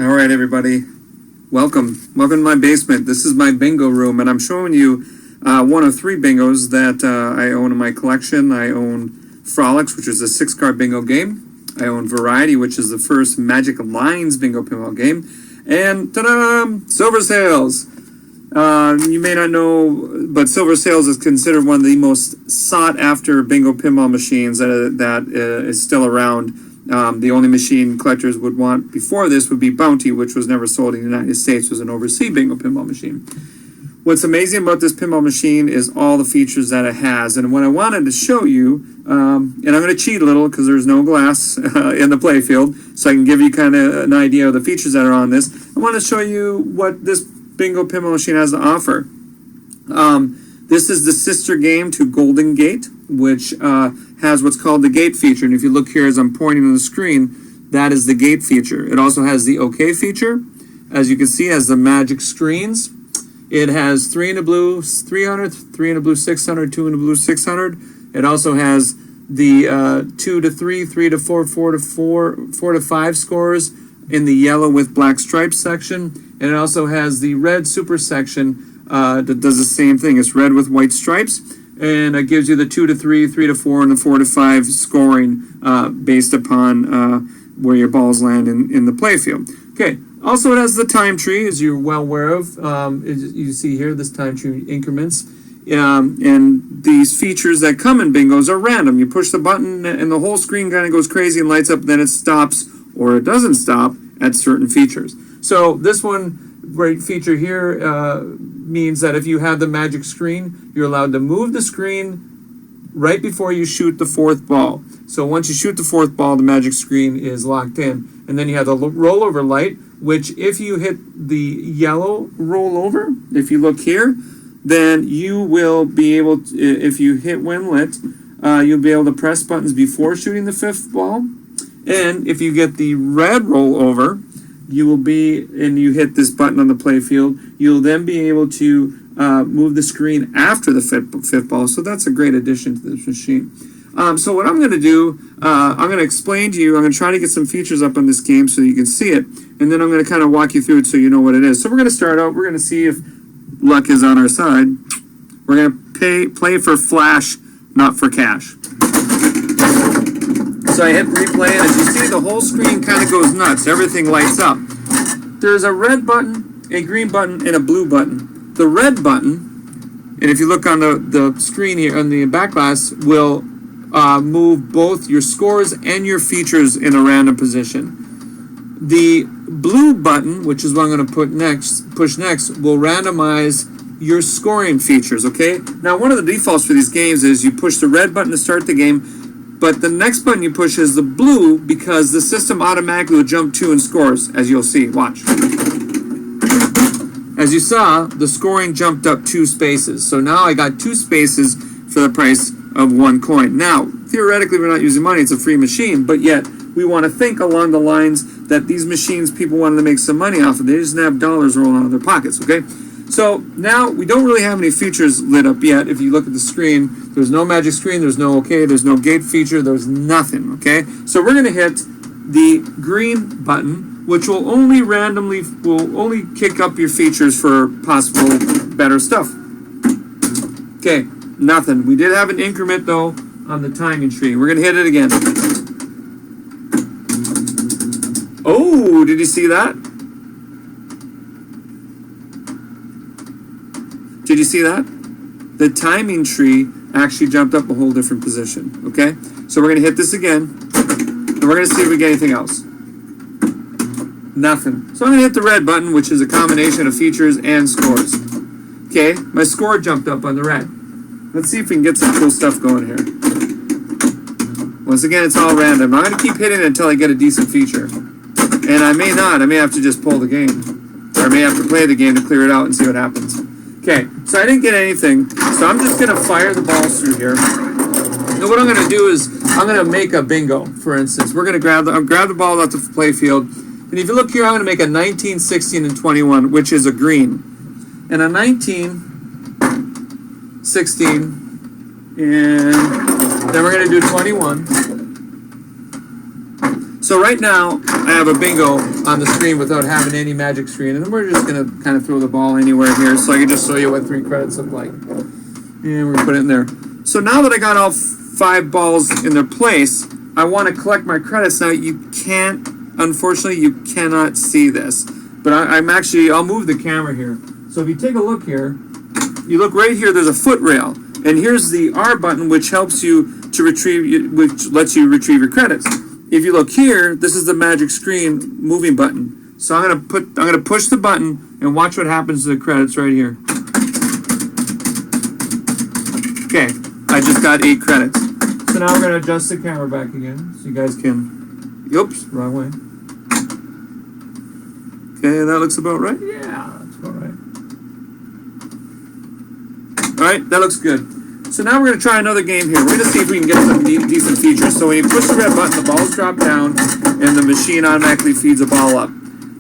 All right, everybody. Welcome to my basement. This is my bingo room, and I'm showing you one of three bingos that I own in my collection. I own Frolics, which is a 6-card bingo game. I own Variety, which is the first Magic Lines bingo pinball game. And ta-da! Silver Sails. You may not know, but Silver Sails is considered one of the most sought-after bingo pinball machines that is still around. The only machine collectors would want before this would be Bounty, which was never sold in the United States. It was an overseas bingo pinball machine. What's amazing about this pinball machine is all the features that it has. And what I wanted to show you, and I'm going to cheat a little because there's no glass in the playfield, so I can give you kind of an idea of the features that are on this. I want to show you what this bingo pinball machine has to offer. This is the sister game to Golden Gate, which has what's called the gate feature. And if you look here as I'm pointing on the screen, that is the gate feature. It also has the OK feature. As you can see, it has the magic screens. It has 3 in the blue 300, 3 in the blue 600, 2 in the blue 600. It also has the 2 to 3, 3 to 4, 4 to 4, 4 to 5 scores in the yellow with black stripes section. And it also has the red super section that does the same thing. It's red with white stripes, and it gives you the 2 to 3, 3 to 4, and the 4 to 5 scoring based upon where your balls land in the playfield. Okay. Also, it has the time tree, as you're well aware of. You see here, this time tree increments. And these features that come in bingos are random. You push the button, and the whole screen kind of goes crazy and lights up, then it stops, or it doesn't stop at certain features. So this one, great feature here, means that if you have the magic screen, you're allowed to move the screen right before you shoot the fourth ball. So once you shoot the fourth ball, the magic screen is locked in. And then you have the rollover light, which if you hit the yellow rollover, if you look here, then you will be able to, if you hit when lit, you'll be able to press buttons before shooting the fifth ball. And if you get the red rollover, you will be, and you hit this button on the playfield, you'll then be able to move the screen after the fifth ball. So that's a great addition to this machine. So what I'm going to do, I'm going to explain to you, I'm going to try to get some features up on this game so you can see it, and then I'm going to kind of walk you through it so you know what it is. So we're going to start out, we're going to see if luck is on our side. We're going to play for flash, not for cash. So I hit replay, and as you see, the whole screen kind of goes nuts. Everything lights up. There's a red button, a green button, and a blue button. The red button, and if you look on the screen here, on the back glass, will move both your scores and your features in a random position. The blue button, which is what I'm going to push next, will randomize your scoring features, okay? Now, one of the defaults for these games is you push the red button to start the game, but the next button you push is the blue because the system automatically will jump 2 and scores, as you'll see. Watch. As you saw, the scoring jumped up 2 spaces. So now I got 2 spaces for the price of 1 coin. Now, theoretically, we're not using money. It's a free machine, but yet we want to think along the lines that these machines, people wanted to make some money off of. They just didn't have dollars rolling out of their pockets, okay? So now we don't really have any features lit up yet. If you look at the screen, there's no magic screen, there's no OK, there's no gate feature, there's nothing, okay? So we're going to hit the green button, which will only kick up your features for possible better stuff. Okay, nothing. We did have an increment, though, on the timing tree. We're going to hit it again. Oh, did you see that? Did you see that? The timing tree actually jumped up a whole different position, okay? So we're going to hit this again, and we're going to see if we get anything else. Nothing. So I'm going to hit the red button, which is a combination of features and scores. Okay, my score jumped up on the red. Let's see if we can get some cool stuff going here. Once again, it's all random. I'm going to keep hitting it until I get a decent feature. And I may not. I may have to just pull the game. Or I may have to play the game to clear it out and see what happens. Okay, so I didn't get anything, so I'm just going to fire the balls through here. Now what I'm going to do is, I'm going to make a bingo, for instance. We're going to grab the ball out the playfield, and if you look here, I'm going to make a 19, 16, and 21, which is a green. And a 19, 16, and then we're going to do 21. So So right now, I have a bingo on the screen without having any magic screen, and then we're just gonna kind of throw the ball anywhere here so I can just show you what 3 credits look like. And we're gonna put it in there. So now that I got all 5 balls in their place, I want to collect my credits. Now you can't, unfortunately, you cannot see this, but I'll move the camera here. So if you take a look here, you look right here, there's a foot rail, and here's the R button, which helps you to retrieve, which lets you retrieve your credits. If you look here, this is the magic screen moving button. So I'm gonna push the button and watch what happens to the credits right here. Okay, I just got 8 credits. So now we're gonna adjust the camera back again so you guys can. Oops, wrong way. Okay, that looks about right. Yeah, that's about right. All right, that looks good. So now we're going to try another game here. We're going to see if we can get some decent features. So when you push the red button, the balls drop down, and the machine automatically feeds a ball up.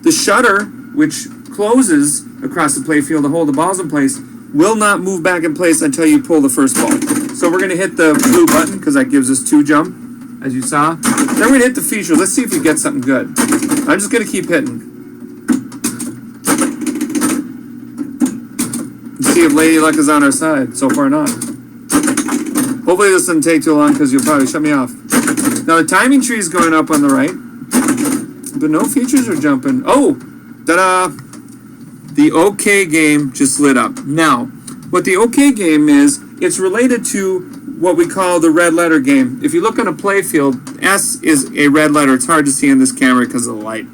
The shutter, which closes across the playfield to hold the balls in place, will not move back in place until you pull the first ball. So we're going to hit the blue button, because that gives us 2 jump, as you saw. Then we're going to hit the features. Let's see if we get something good. I'm just going to keep hitting. Let's see if Lady Luck is on our side. So far, not. Hopefully this doesn't take too long because you'll probably shut me off. Now the timing tree is going up on the right, but no features are jumping. Oh, ta-da! The OK game just lit up. Now, what the OK game is, it's related to what we call the red letter game. If you look on a play field, S is a red letter. It's hard to see in this camera because of the light.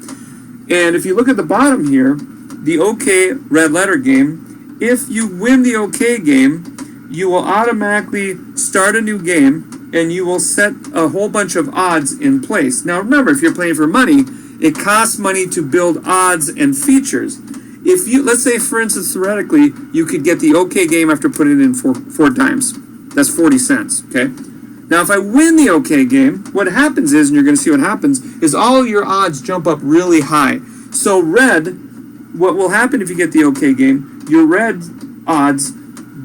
And if you look at the bottom here, the OK red letter game, if you win the OK game, you will automatically start a new game, and you will set a whole bunch of odds in place. Now remember, if you're playing for money, it costs money to build odds and features. If you, let's say for instance, theoretically, you could get the OK game after putting it in four times. That's 40 cents, okay? Now if I win the OK game, what happens is, and you're gonna see what happens, is all your odds jump up really high. So red, what will happen if you get the OK game, your red odds,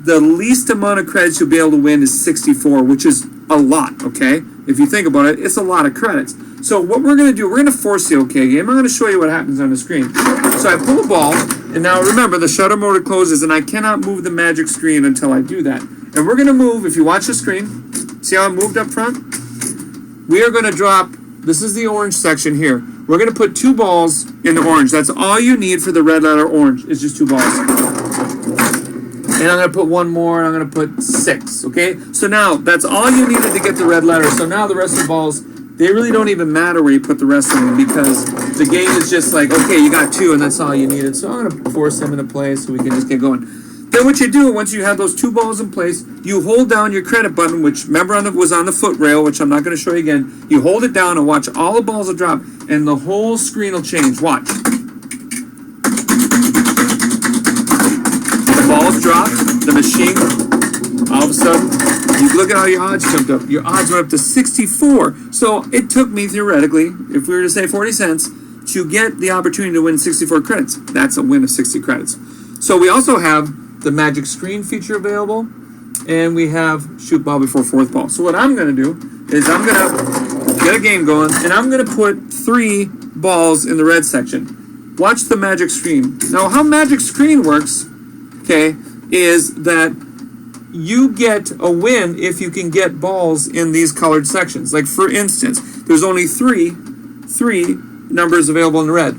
the least amount of credits you'll be able to win is 64, which is a lot, okay? If you think about it, it's a lot of credits. So what we're going to do, we're going to force the OK game. I'm going to show you what happens on the screen. So I pull the ball, and now remember, the shutter motor closes, and I cannot move the magic screen until I do that. And we're going to move, if you watch the screen, see how I moved up front? We are going to drop, this is the orange section here. We're going to put 2 balls in the orange. That's all you need for the red letter orange, is just 2 balls. And I'm going to put 1 more, and I'm going to put 6, okay? So now, that's all you needed to get the red letter. So now the rest of the balls, they really don't even matter where you put the rest of them, because the game is just like, okay, you got 2, and that's all you needed. So I'm going to force them into place so we can just get going. Then what you do, once you have those 2 balls in place, you hold down your credit button, which, remember, was on the foot rail, which I'm not going to show you again. You hold it down and watch all the balls will drop, and the whole screen will change. Watch. Balls dropped, the machine, all of a sudden, you look at how your odds jumped up. Your odds went up to 64. So it took me, theoretically, if we were to say 40 cents, to get the opportunity to win 64 credits. That's a win of 60 credits. So we also have the magic screen feature available, and we have shoot ball before 4th ball. So what I'm going to do is I'm going to get a game going, and I'm going to put 3 balls in the red section. Watch the magic screen. Now how magic screen works, okay, is that you get a win if you can get balls in these colored sections. Like for instance, there's only three numbers available in red.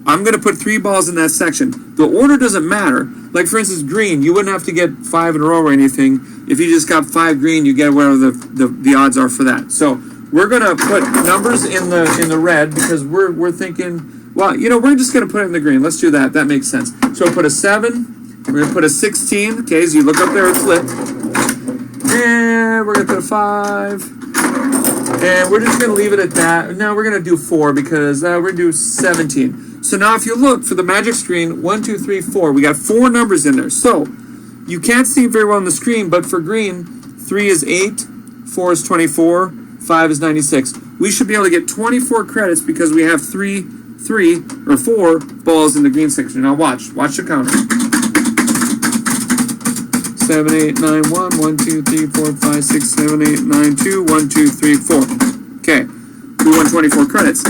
I'm going to put 3 balls in that section. The order doesn't matter. Like for instance, green, you wouldn't have to get 5 in a row or anything. If you just got 5 green, you get whatever the odds are for that. So we're going to put numbers in the red because we're thinking, well, you know, we're just going to put it in the green. Let's do that. That makes sense. So we'll put a 7. We're going to put a 16, okay, so you look up there, it's lit. And we're going to put a 5. And we're just going to leave it at that. Now we're going to do 4 because we're going to do 17. So now if you look for the magic screen, 1, 2, 3, 4, we got 4 numbers in there. So you can't see very well on the screen, but for green, 3 is 8, 4 is 24, 5 is 96. We should be able to get 24 credits because we have 4 balls in the green section. Now watch the counter. 7, 8, 9, 1, 1, 2, 3, 4, 5, 6, 7, 8, 9, 2, 1, 2, 3, 4. Okay. We won 24 credits.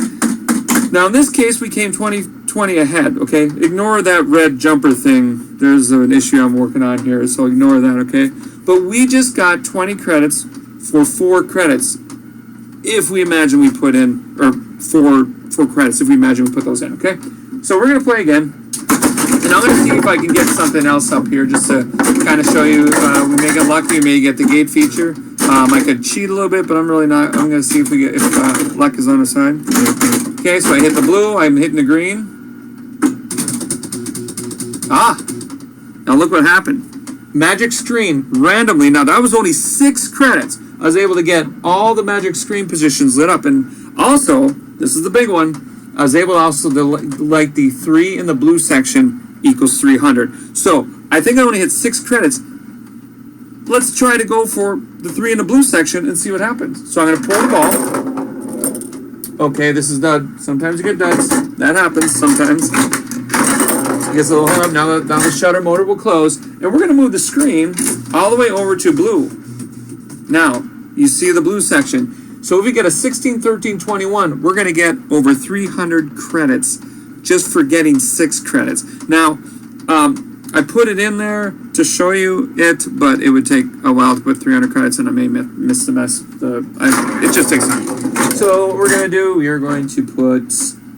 Now in this case, we came 20 ahead, okay? Ignore that red jumper thing. There's an issue I'm working on here, so ignore that, okay? But we just got 20 credits for 4 credits. If we imagine we put in, or 4 credits, if we imagine we put those in, okay? So we're going to play again. And I'm going to see if I can get something else up here just to kind of show you. We may get lucky, we may get the gate feature. I could cheat a little bit, but I'm really not. I'm going to see if we get, if luck is on our side. Okay, so I hit the blue, I'm hitting the green. Ah! Now look what happened. Magic screen, randomly. Now that was only 6 credits. I was able to get all the magic screen positions lit up. And also, this is the big one, I was able to also like the 3 in the blue section equals 300. So I think I only hit 6 credits. Let's try to go for the 3 in the blue section and see what happens. So I'm going to pull the ball. Okay, this is dud. Sometimes you get duds. That happens sometimes. It gets a little hung up. Now the shutter motor will close. And we're going to move the screen all the way over to blue. Now, you see the blue section. So if we get a 16, 13, 21, we're going to get over 300 credits just for getting 6 credits. Now, I put it in there to show you it, but it would take a while to put 300 credits, and I may miss the mess. It just takes time. So what we're going to do, we are going to put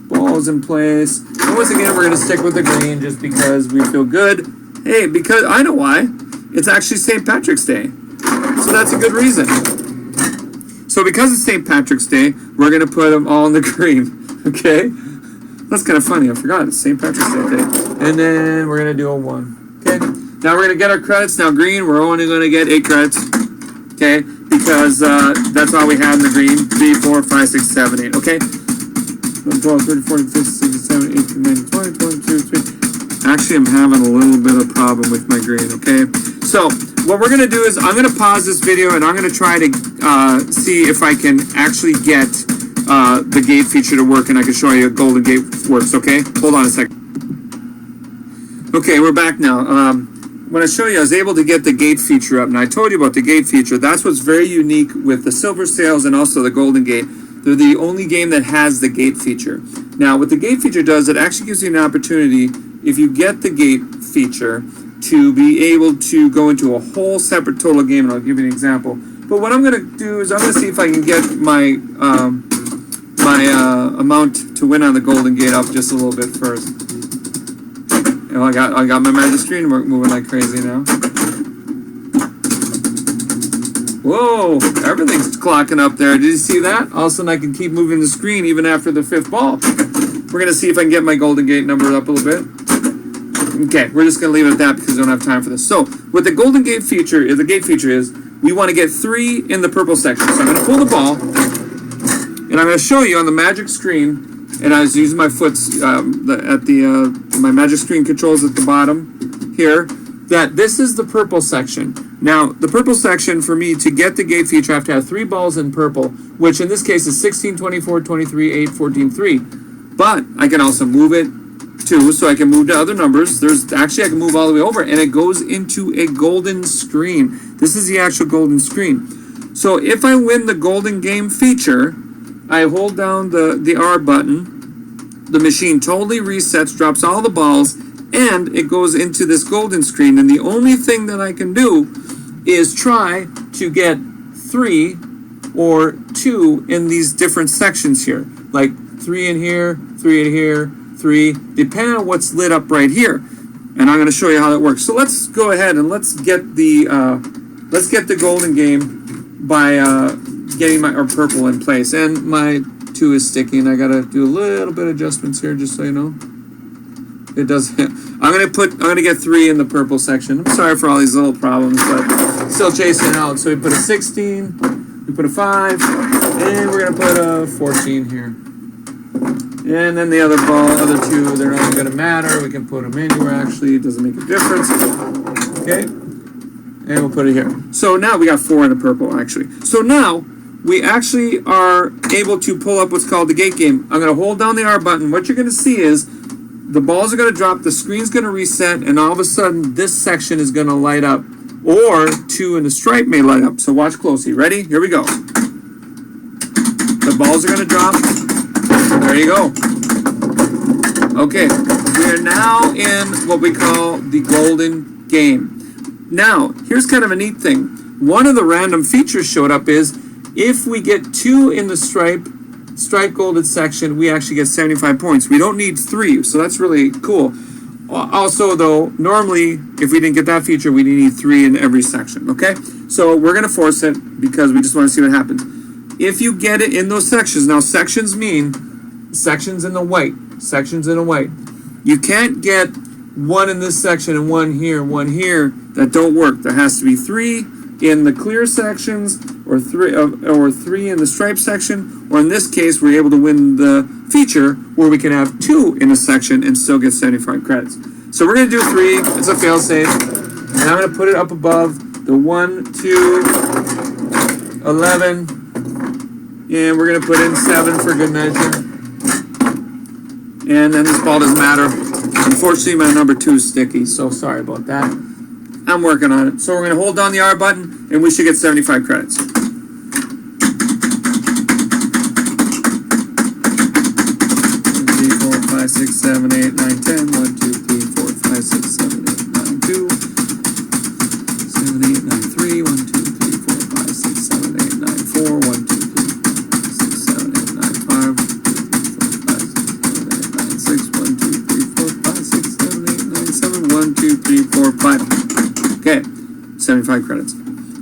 balls in place. And once again, we're going to stick with the green just because we feel good. Hey, because I know why. It's actually St. Patrick's Day. So that's a good reason. So because it's St. Patrick's Day, we're going to put them all in the green. Okay? That's kind of funny. I forgot. It's St. Patrick's Day. And then we're going to do a 1. Okay? Now we're going to get our credits. Now green, we're only going to get 8 credits. Okay? Because that's all we had in the green. 3, 4, 5, 6, 7, 8. Okay? 12, 13, 14, 15, 16, 17, 18, 19, 20, 22, 23. Actually, I'm having a little bit of a problem with my green. Okay? So what we're going to do is I'm going to pause this video and I'm going to try to see if I can actually get the gate feature to work, and I can show you a golden gate works, okay? Hold on a second. Okay, we're back now. When I show you, I was able to get the gate feature up. Now, I told you about the gate feature. That's what's very unique with the Silver Sails and also the Golden Gate. They're the only game that has the gate feature. Now, what the gate feature does, it actually gives you an opportunity, if you get the gate feature, to be able to go into a whole separate total game, and I'll give you an example. But what I'm going to do is I'm going to see if I can get my amount to win on the Golden Gate up just a little bit first. You know, I got my magic screen moving like crazy now. Whoa, everything's clocking up there. Did you see that? All of a sudden I can keep moving the screen even after the 5th ball. We're going to see if I can get my Golden Gate number up a little bit. Okay, we're just going to leave it at that because we don't have time for this. So, what the Golden Gate feature is, we want to get 3 in the purple section. So I'm going to pull the ball, and I'm going to show you on the magic screen, and I was using my foot my magic screen controls at the bottom here, that this is the purple section. Now, the purple section, for me, to get the gate feature, I have to have 3 balls in purple, which in this case is 16, 24, 23, 8, 14, 3. But I can also move it too, so I can move to other numbers. I can move all the way over, and it goes into a golden screen. This is the actual golden screen. So if I win the golden game feature, I hold down the R button, the machine totally resets, drops all the balls, and it goes into this golden screen. And the only thing that I can do is try to get 3 or 2 in these different sections here, like 3 in here, 3 in here, 3, depending on what's lit up right here. And I'm going to show you how that works. So let's go ahead and let's get the golden game by getting my purple in place. And my 2 is sticking. I got to do a little bit of adjustments here, just so you know. It does. I'm going to get 3 in the purple section. I'm sorry for all these little problems, but still chasing out. So we put a 16, we put a 5, and we're going to put a 14 here. And then the other 2, they're not going to matter. We can put them anywhere, actually. It doesn't make a difference. Okay? And we'll put it here. So now we got 4 in the purple, actually. So now we actually are able to pull up what's called the gate game. I'm going to hold down the R button. What you're going to see is the balls are going to drop, the screen's going to reset, and all of a sudden this section is going to light up. Or 2 in the stripe may light up. So watch closely. Ready? Here we go. The balls are going to drop. There you go. Okay, we are now in what we call the golden game. Now, here's kind of a neat thing. One of the random features showed up is if we get 2 in the stripe golded section, we actually get 75 points. We don't need 3, so that's really cool. Also, though, normally, if we didn't get that feature, we need 3 in every section, okay? So we're going to force it because we just want to see what happens. If you get it in those sections, now sections mean sections in the white, sections in the white. You can't get 1 in this section and 1 here, 1 here. That don't work. There has to be 3 in the clear sections, or 3 in the stripe section, or in this case, we're able to win the feature where we can have 2 in a section and still get 75 credits. So we're going to do 3. It's a fail-safe. And I'm going to put it up above the 1, 2, 11, and we're going to put in 7 for good measure. And then this ball doesn't matter. Unfortunately, my number 2 is sticky, so sorry about that. I'm working on it. So we're going to hold down the R button, and we should get 75 credits. 1, 2, 3, 4, 5, 6, 7, 8, 9, 10. 1, 2, 3, 4, 5, 6, 7, 8, 9, 2. 7, 8, 9, 3. 1, 2, 3, 4, 5, 6, 7, 8, 9, 4. 1, 2, 3, 4, 5, 6, 7, 8, 9, 5. 1, 2, 3, 4, 5. Okay, 75 credits.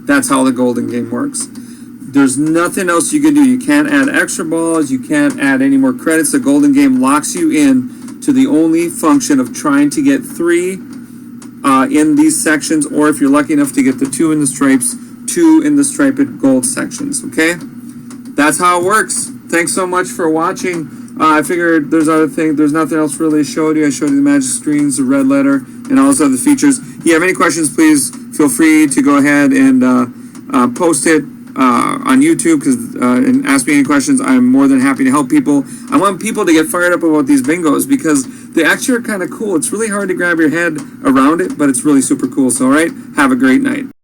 That's how the golden game works. There's nothing else you can do. You can't add extra balls. You can't add any more credits. The golden game locks you in to the only function of trying to get 3 in these sections, or if you're lucky enough to get the 2 in the stripes, 2 in the striped gold sections. Okay, that's how it works. Thanks so much for watching. I figured there's nothing else really showed you. I showed you the magic screens, the red letter, and all those other features. If you have any questions, please feel free to go ahead and post it on YouTube and ask me any questions. I'm more than happy to help people. I want people to get fired up about these bingos because they actually are kind of cool. It's really hard to grab your head around it, but it's really super cool. So, all right, have a great night.